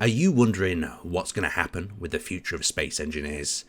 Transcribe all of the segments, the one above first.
Are you wondering what's going to happen with the future of Space Engineers?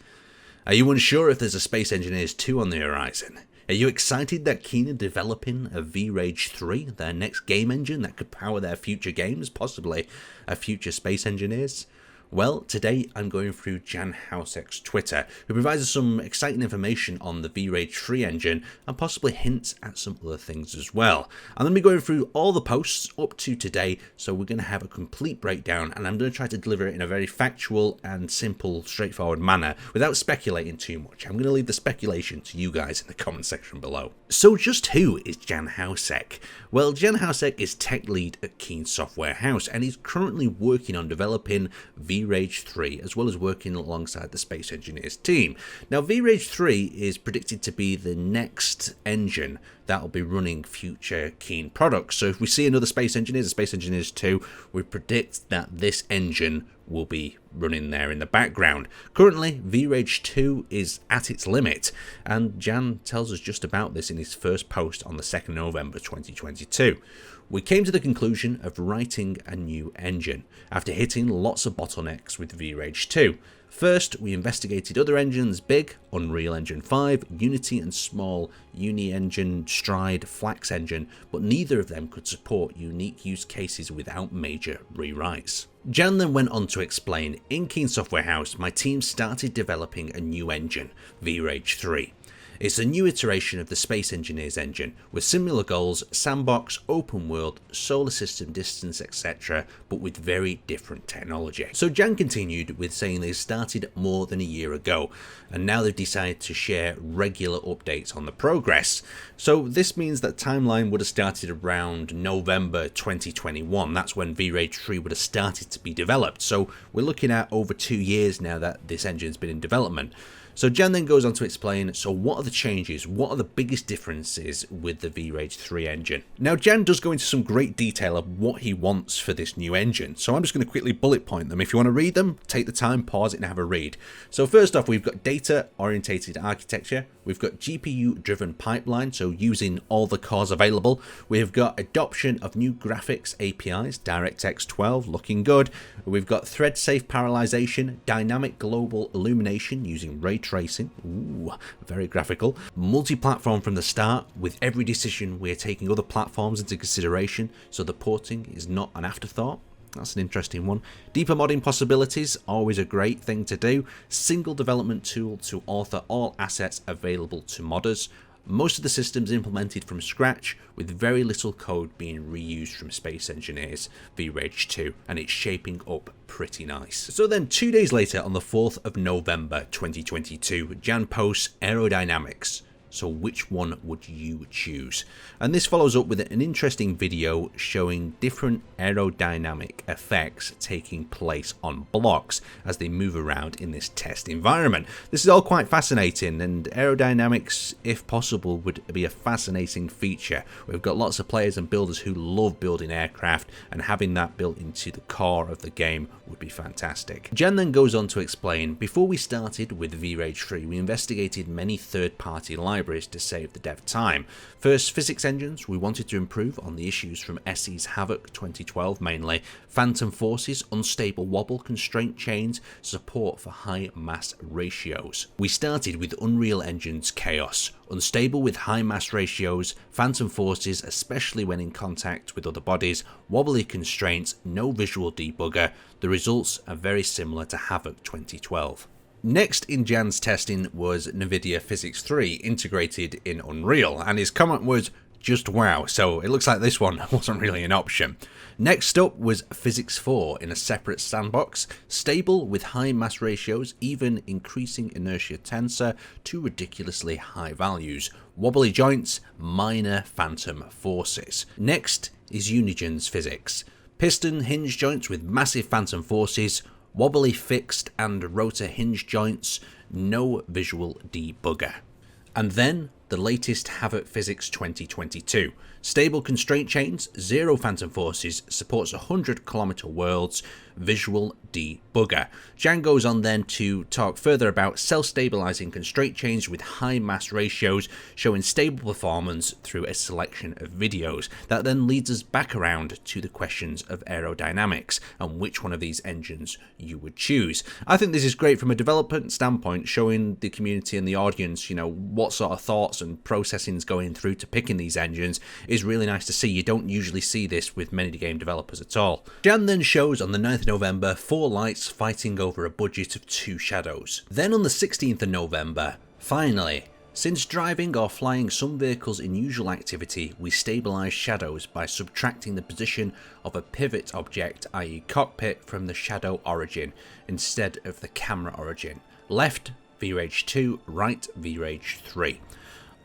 Are you unsure if there's a Space Engineers 2 on the horizon? Are you excited that Keen are developing a V-Rage 3, their next game engine that could power their future games, possibly a future Space Engineers? Well, today I'm going through Jan Housek's Twitter, who provides us some exciting information on the V-Rage 3 engine and possibly hints at some other things as well. I'm going to be going through all the posts up to today, so we're going to have a complete breakdown, and I'm going to try to deliver it in a very factual and simple, straightforward manner without speculating too much. I'm going to leave the speculation to you guys in the comment section below. So just who is Jan Housek? Well, Jan Housek is tech lead at Keen Software House, and he's currently working on developing V-Rage 3, as well as working alongside the Space Engineers team. Now, V-Rage 3 is predicted to be the next engine that will be running future Keen products. So if we see another Space Engineers, a Space Engineers 2, we predict that this engine will be running there in the background. Currently, V-Rage 2 is at its limit, and Jan tells us just about this in his first post on the 2nd of November 2022. We came to the conclusion of writing a new engine after hitting lots of bottlenecks with V-Rage 2. First, we investigated other engines, big, Unreal Engine 5, Unity and small Uni-Engine, Stride, Flax Engine, but neither of them could support unique use cases without major rewrites. Jan then went on to explain, in Keen Software House, my team started developing a new engine, V-Rage 3. It's a new iteration of the Space Engineers engine, with similar goals, sandbox, open world, solar system distance, etc., but with very different technology. So Jan continued with saying they started more than a year ago, and now they've decided to share regular updates on the progress. So this means that timeline would have started around November 2021. That's when V-Rage 3 would have started to be developed. So we're looking at over 2 years now that this engine's been in development. So Jan then goes on to explain, so what are the changes, what are the biggest differences with the V-Rage 3 engine? Now Jan does go into some great detail of what he wants for this new engine, so I'm just going to quickly bullet point them. If you want to read them, take the time, pause it and have a read. So first off, we've got data-orientated architecture, we've got GPU-driven pipeline, so using all the cores available, we've got adoption of new graphics APIs, DirectX 12, looking good, we've got thread-safe parallelization, dynamic global illumination using ray tracing, ooh, very graphical, multi-platform from the start, with every decision we're taking other platforms into consideration, so the porting is not an afterthought. That's an interesting one. Deeper modding possibilities, always a great thing to do. Single development tool to author all assets available to modders. Most of the systems implemented from scratch, with very little code being reused from Space Engineers V-Rage 2, and it's shaping up pretty nice. So then 2 days later, on the 4th of November 2022, Jan posts aerodynamics. So which one would you choose? And this follows up with an interesting video showing different aerodynamic effects taking place on blocks as they move around in this test environment. This is all quite fascinating, and aerodynamics, if possible, would be a fascinating feature. We've got lots of players and builders who love building aircraft, and having that built into the core of the game would be fantastic. Jan then goes on to explain, before we started with V-Rage 3, we investigated many third-party libraries to save the dev time. First, physics engines, we wanted to improve on the issues from SE's Havoc 2012 mainly, phantom forces, unstable wobble, constraint chains, support for high mass ratios. We started with Unreal Engine's Chaos, unstable with high mass ratios, phantom forces especially when in contact with other bodies, wobbly constraints, no visual debugger. The results are very similar to Havoc 2012. Next in Jan's testing was NVIDIA Physics 3 integrated in Unreal, and his comment was just wow, so it looks like this one wasn't really an option. Next up was Physics 4 in a separate sandbox, stable with high mass ratios, even increasing inertia tensor to ridiculously high values, wobbly joints, minor phantom forces. Next is Unigen's Physics, piston hinge joints with massive phantom forces, wobbly fixed and rotor hinge joints, no visual debugger. And then the latest Havoc Physics 2022. Stable constraint chains, zero phantom forces, supports 100-kilometer worlds, visual debugger. Jan goes on then to talk further about self-stabilizing constraint chains with high mass ratios, showing stable performance through a selection of videos. That then leads us back around to the questions of aerodynamics and which one of these engines you would choose. I think this is great from a development standpoint, showing the community and the audience, what sort of thoughts and processing is going through to picking these engines is really nice to see. You don't usually see this with many game developers at all. Jan then shows on the 9th of November 4 lights fighting over a budget of 2 shadows. Then on the 16th of November, finally, since driving or flying some vehicles in usual activity, we stabilize shadows by subtracting the position of a pivot object, i.e. cockpit, from the shadow origin instead of the camera origin. Left VRage 2, right VRage 3.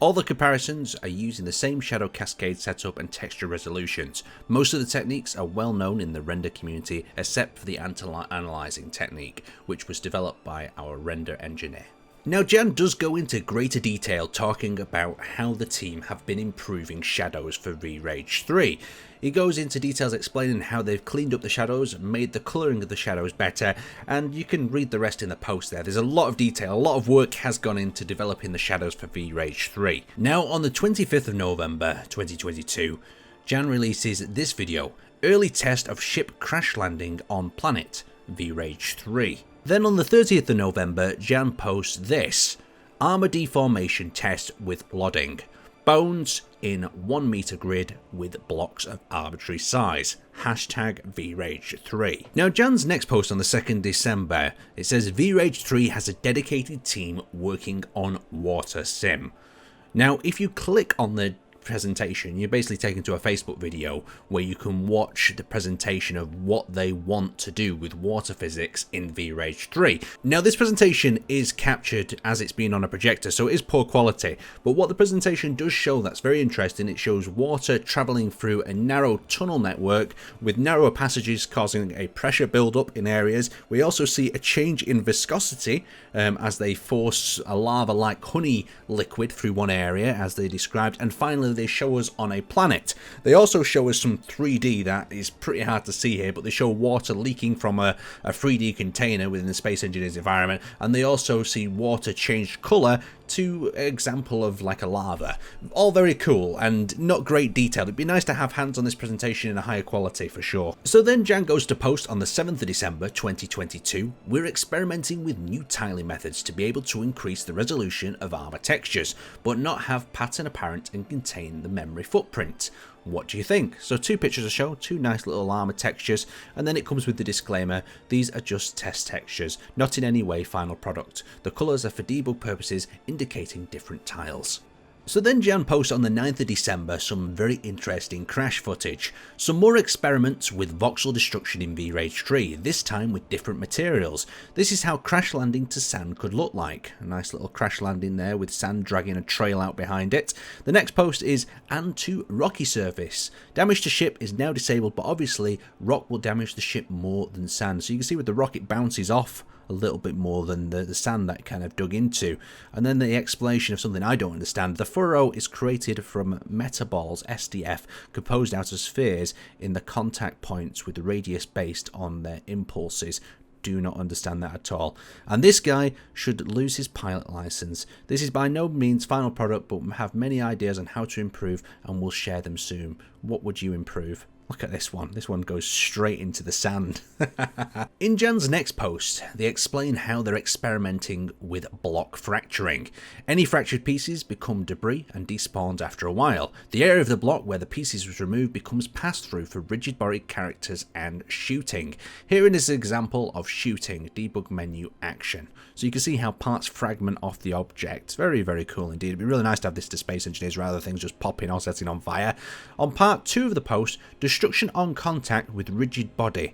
All the comparisons are using the same shadow cascade setup and texture resolutions. Most of the techniques are well known in the render community except for the anti-aliasing technique, which was developed by our render engineer. Now Jan does go into greater detail talking about how the team have been improving shadows for VRage 3. He goes into details explaining how they've cleaned up the shadows, made the colouring of the shadows better, and you can read the rest in the post there. There's a lot of detail, a lot of work has gone into developing the shadows for VRage 3. Now on the 25th of November 2022, Jan releases this video, early test of ship crash landing on planet, VRage 3. Then on the 30th of November, Jan posts this, armor deformation test with lodding. Bones in 1 meter grid with blocks of arbitrary size. Hashtag VRage 3. Now Jan's next post on the 2nd December, it says VRage 3 has a dedicated team working on water sim. Now if you click on the presentation, you're basically taken to a Facebook video where you can watch the presentation of what they want to do with water physics in VRage 3. Now this presentation is captured as it's been on a projector, so it is poor quality, but what the presentation does show that's very interesting, it shows water traveling through a narrow tunnel network with narrower passages causing a pressure build-up in areas. We also see a change in viscosity as they force a lava-like honey liquid through one area as they described, and finally they show us on a planet. They also show us some 3D that is pretty hard to see here, but they show water leaking from a 3D container within the Space Engineers environment, and they also see water change colour to an example of like a lava. All very cool and not great detail. It'd be nice to have hands on this presentation in a higher quality for sure. So then Jan goes to post on the 7th of December 2022, we're experimenting with new tiling methods to be able to increase the resolution of armor textures, but not have pattern apparent and contain the memory footprint. What do you think? So 2 pictures to show, 2 nice little armor textures, and then it comes with the disclaimer, these are just test textures, not in any way final product. The colours are for debug purposes, indicating different tiles. So then Jan posts on the 9th of December some very interesting crash footage. Some more experiments with voxel destruction in VRage 3, this time with different materials. This is how crash landing to sand could look like. A nice little crash landing there with sand dragging a trail out behind it. The next post is, and to rocky surface. Damage to ship is now disabled, but obviously rock will damage the ship more than sand. So you can see with the rock it bounces off a little bit more than the sand that kind of dug into. And then the explanation of something I don't understand. The furrow is created from metaballs, SDF, composed out of spheres in the contact points with the radius based on their impulses. Do not understand that at all. And this guy should lose his pilot license. This is by no means final product, but we have many ideas on how to improve and we'll share them soon. What would you improve? Look at this one. This one goes straight into the sand. In Jan's next post, they explain how they're experimenting with block fracturing. Any fractured pieces become debris and despawned after a while. The area of the block where the pieces was removed becomes pass-through for rigid body characters and shooting. Here is an example of shooting, debug menu action. So you can see how parts fragment off the object. Very, very cool indeed. It'd be really nice to have this to Space Engineers rather than things just popping or setting on fire. On part 2 of the post, destruction on contact with rigid body.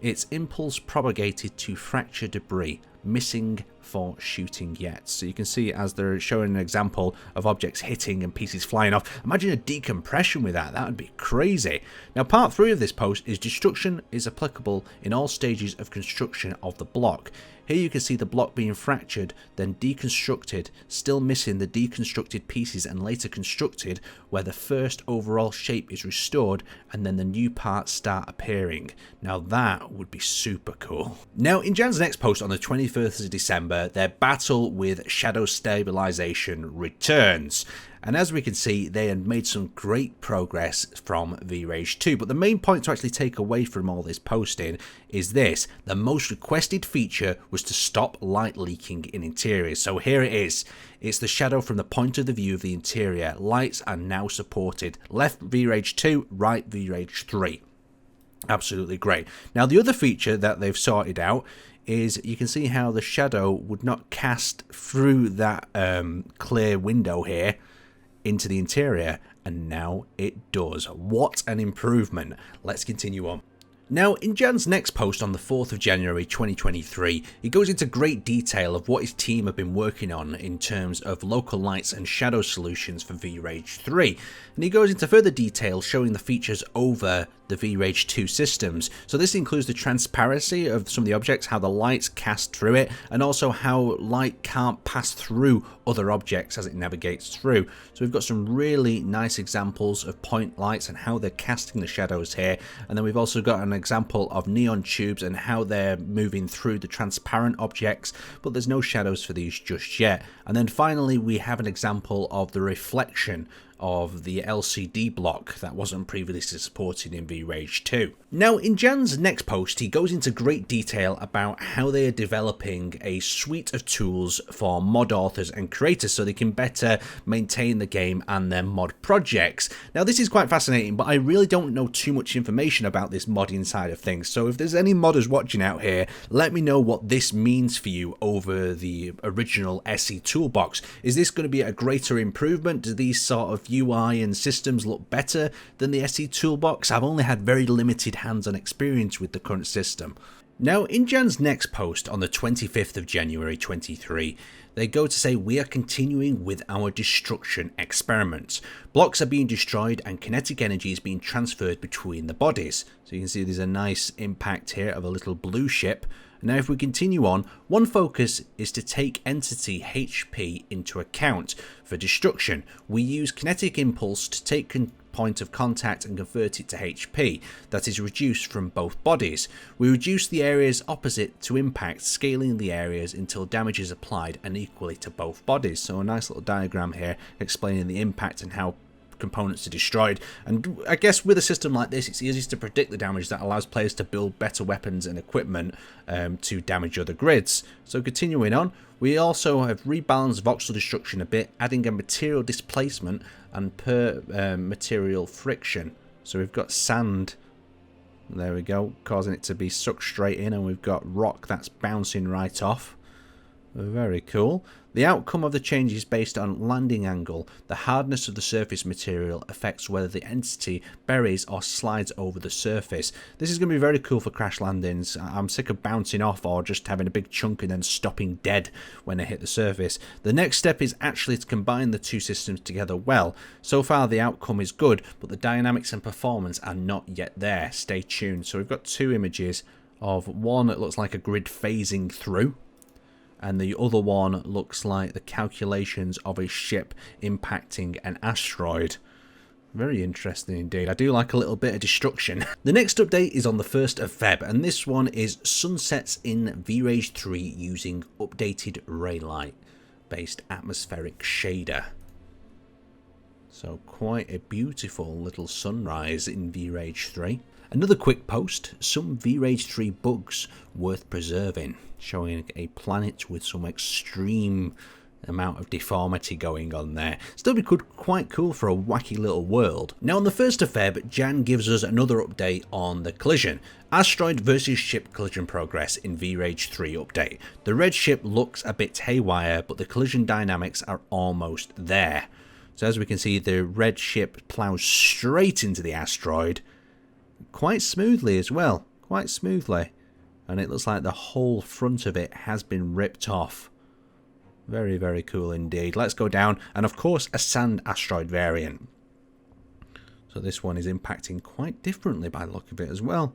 Its impulse propagated to fracture debris, missing for shooting yet. So you can see as they're showing an example of objects hitting and pieces flying off. Imagine a decompression with that. That would be crazy. Now, part 3 of this post is destruction is applicable in all stages of construction of the block. Here you can see the block being fractured, then deconstructed, still missing the deconstructed pieces, and later constructed, where the first overall shape is restored and then the new parts start appearing. Now that would be super cool. Now in Jan's next post on the 21st of December, their battle with shadow stabilization returns. And as we can see, they had made some great progress from V-Rage 2. But the main point to actually take away from all this posting is this. The most requested feature was to stop light leaking in interiors. So here it is. It's the shadow from the point of the view of the interior. Lights are now supported. Left V-Rage 2, right V-Rage 3. Absolutely great. Now the other feature that they've sorted out is you can see how the shadow would not cast through that clear window here into the interior, and now it does. What an improvement. Let's continue on. Now, in Jan's next post on the 4th of January 2023, he goes into great detail of what his team have been working on in terms of local lights and shadow solutions for V-Rage 3. And he goes into further detail showing the features over the V-Rage 2 systems. So this includes the transparency of some of the objects, how the lights cast through it, and also how light can't pass through other objects as it navigates through. So we've got some really nice examples of point lights and how they're casting the shadows here. And then we've also got an example of neon tubes and how they're moving through the transparent objects, but there's no shadows for these just yet. And then finally we have an example of the reflection of the LCD block that wasn't previously supported in V-Rage 2. Now in Jan's next post he goes into great detail about how they are developing a suite of tools for mod authors and creators so they can better maintain the game and their mod projects. Now this is quite fascinating, but I really don't know too much information about this modding side of things, so if there's any modders watching out here, let me know what this means for you over the original SE toolbox. Is this going to be a greater improvement? Do these sort of UI and systems look better than the SE toolbox? I've only had very limited hands-on experience with the current system. Now in Jan's next post on the 25th of January 23, they go to say we are continuing with our destruction experiments. Blocks are being destroyed and kinetic energy is being transferred between the bodies. So you can see there's a nice impact here of a little blue ship. Now if we continue on, one focus is to take entity HP into account. For destruction, we use kinetic impulse to take point of contact and convert it to HP that is reduced from both bodies. We reduce the areas opposite to impact, scaling the areas until damage is applied and equally to both bodies. So a nice little diagram here explaining the impact and how components are destroyed. And I guess with a system like this, it's easiest to predict the damage that allows players to build better weapons and equipment to damage other grids. So continuing on, we also have rebalanced voxel destruction a bit, adding a material displacement and per material friction. So we've got sand, there we go, causing it to be sucked straight in, and we've got rock that's bouncing right off. Very cool. The outcome of the change is based on landing angle. The hardness of the surface material affects whether the entity buries or slides over the surface. This is going to be very cool for crash landings. I'm sick of bouncing off or just having a big chunk and then stopping dead when I hit the surface. The next step is actually to combine the two systems together well. So far the outcome is good, but the dynamics and performance are not yet there. Stay tuned. So we've got two images of one that looks like a grid phasing through, and the other one looks like the calculations of a ship impacting an asteroid. Very interesting indeed. I do like a little bit of destruction. The next update is on the 1st of Feb, and this one is sunsets in V-Rage 3 using updated Raylight based atmospheric shader. So quite a beautiful little sunrise in V-Rage 3. Another quick post, some V-Rage 3 bugs worth preserving, showing a planet with some extreme amount of deformity going on there. Still be quite cool for a wacky little world. Now on the 1st of Feb, Jan gives us another update on the collision. Asteroid versus ship collision progress in V-Rage 3 update. The red ship looks a bit haywire, but the collision dynamics are almost there. So as we can see, the red ship plows straight into the asteroid, quite smoothly as well, quite smoothly. And it looks like the whole front of it has been ripped off. Very, very cool indeed. Let's go down, and of course a sand asteroid variant. So this one is impacting quite differently by the look of it as well.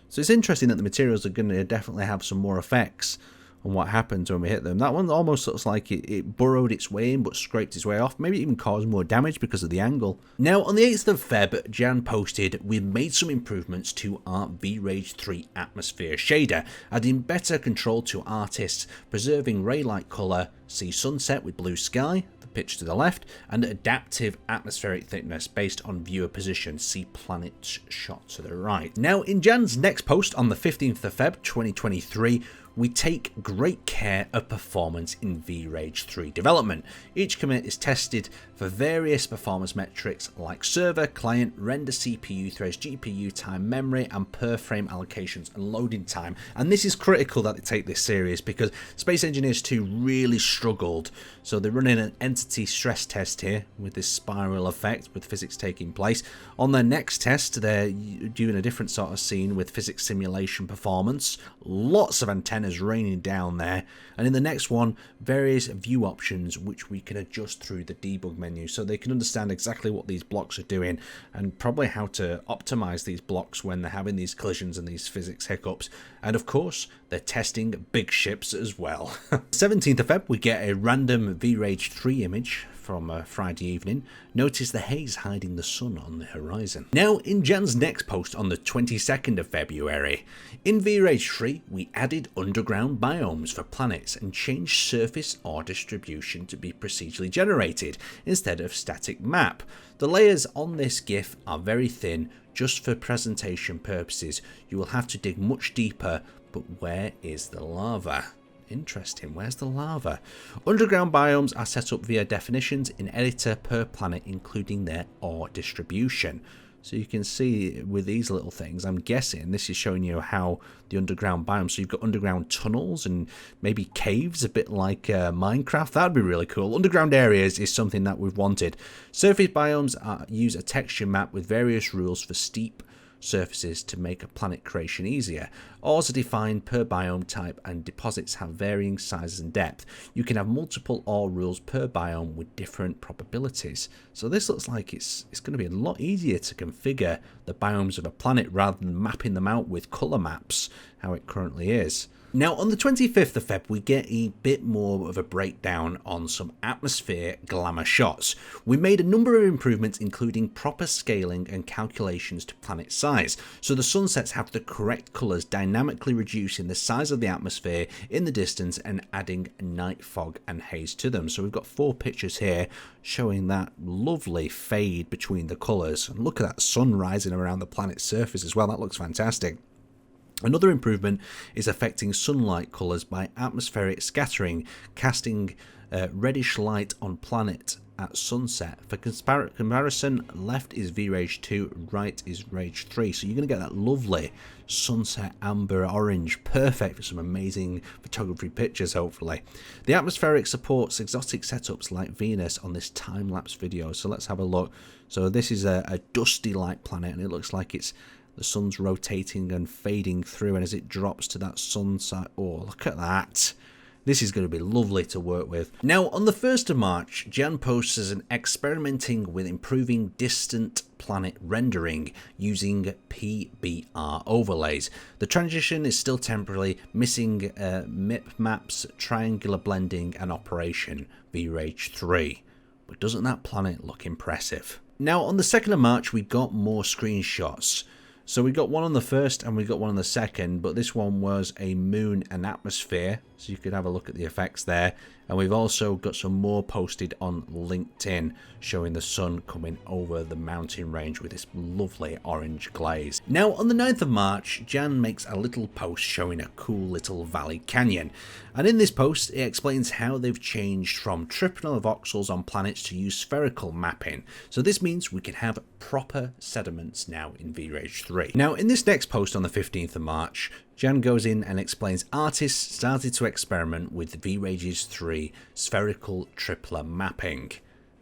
So it's interesting that the materials are going to definitely have some more effects on what happens when we hit them. That one almost looks like it burrowed its way in but scraped its way off. Maybe even caused more damage because of the angle. Now on the 8th of Feb, Jan posted, "We've made some improvements to our V-Rage 3 atmosphere shader, adding better control to artists, preserving ray light colour, see sunset with blue sky, the pitch to the left, and adaptive atmospheric thickness based on viewer position, see planet shot to the right." Now in Jan's next post on the 15th of Feb 2023, we take great care of performance in V-Rage 3 development. Each commit is tested for various performance metrics like server, client, render CPU threads, GPU time, memory, and per frame allocations and loading time. And this is critical that they take this serious because Space Engineers 2 really struggled. So they're running an entity stress test here with this spiral effect with physics taking place. On their next test, they're doing a different sort of scene with physics simulation performance. Lots of antennas raining down there, and in the next one various view options which we can adjust through the debug menu so they can understand exactly what these blocks are doing and probably how to optimize these blocks when they're having these collisions and these physics hiccups. And of course they're testing big ships as well. 17th of Feb we get a random V-Rage 3 image from Friday evening. Notice the haze hiding the sun on the horizon. Now in Jan's next post on the 22nd of February, in V-Rage 3 we added underground biomes for planets and changed surface or distribution to be procedurally generated instead of static map. The layers on this GIF are very thin just for presentation purposes. You will have to dig much deeper, but where is the lava? Interesting, where's the lava? Underground biomes are set up via definitions in editor per planet, including their ore distribution. So you can see with these little things, I'm guessing this is showing you how the underground biomes, so you've got underground tunnels and maybe caves, a bit like Minecraft. That'd be really cool. Underground areas is something that we've wanted. Surface biomes use a texture map with various rules for steep surfaces to make a planet creation easier. Ores are defined per biome type and deposits have varying sizes and depth. You can have multiple ore rules per biome with different probabilities. So this looks like it's going to be a lot easier to configure the biomes of a planet rather than mapping them out with color maps, how it currently is. Now on the 25th of Feb we get a bit more of a breakdown on some atmosphere glamour shots. We made a number of improvements including proper scaling and calculations to planet size, so the sunsets have the correct colours, dynamically reducing the size of the atmosphere in the distance and adding night fog and haze to them. So we've got 4 pictures here showing that lovely fade between the colours, and look at that sun rising around the planet's surface as well. That looks fantastic. Another improvement is affecting sunlight colours by atmospheric scattering, casting reddish light on planet at sunset. For comparison, left is V-Rage 2, right is Rage 3. So you're going to get that lovely sunset amber orange, perfect for some amazing photography pictures hopefully. The atmospheric supports exotic setups like Venus on this time-lapse video. So let's have a look. So this is a dusty-like planet and it looks like the sun's rotating and fading through, and as it drops to that sunset, oh, look at that. This is going to be lovely to work with. Now, on the 1st of March, Jan posts as an experimenting with improving distant planet rendering using PBR overlays. The transition is still temporarily missing MIP maps, triangular blending, and operation V-Rage 3. But doesn't that planet look impressive? Now, on the 2nd of March, we got more screenshots. So we got one on the 1st and we got one on the 2nd, but this one was a moon and atmosphere, so you could have a look at the effects there. And we've also got some more posted on LinkedIn showing the sun coming over the mountain range with this lovely orange glaze. Now on the 9th of March, Jan makes a little post showing a cool little valley canyon. And in this post, it explains how they've changed from triplet voxels on planets to use spherical mapping. So this means we can have proper sediments now in V-Rage 3. Now in this next post on the 15th of March, Jan goes in and explains artists started to experiment with V-Rage's 3 spherical tripler mapping.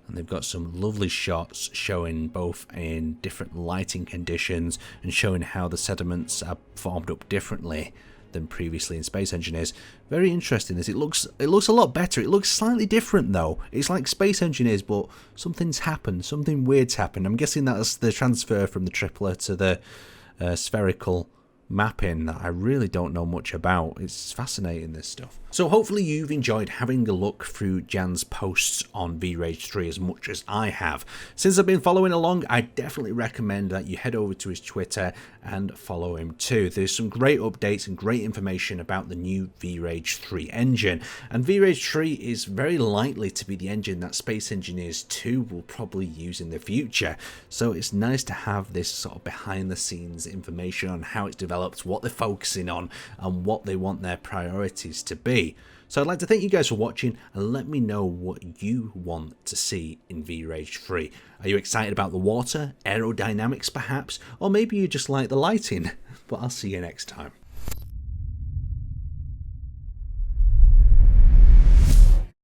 And they've got some lovely shots showing both in different lighting conditions and showing how the sediments are formed up differently than previously in Space Engineers. Very interesting. It looks a lot better. It looks slightly different though. It's like Space Engineers, but something's happened. Something weird's happened. I'm guessing that's the transfer from the tripler to the spherical mapping that I really don't know much about. It's fascinating, this stuff. So hopefully you've enjoyed having a look through Jan's posts on V-Rage 3 as much as I have. Since I've been following along, I definitely recommend that you head over to his Twitter and follow him too. There's some great updates and great information about the new V-Rage 3 engine, and V-Rage 3 is very likely to be the engine that Space Engineers 2 will probably use in the future. So it's nice to have this sort of behind the scenes information on how it's developed, what they're focusing on, and what they want their priorities to be. So I'd like to thank you guys for watching, and let me know what you want to see in V-Rage 3. Are you excited about the water, aerodynamics perhaps, or maybe you just like the lighting? But I'll see you next time.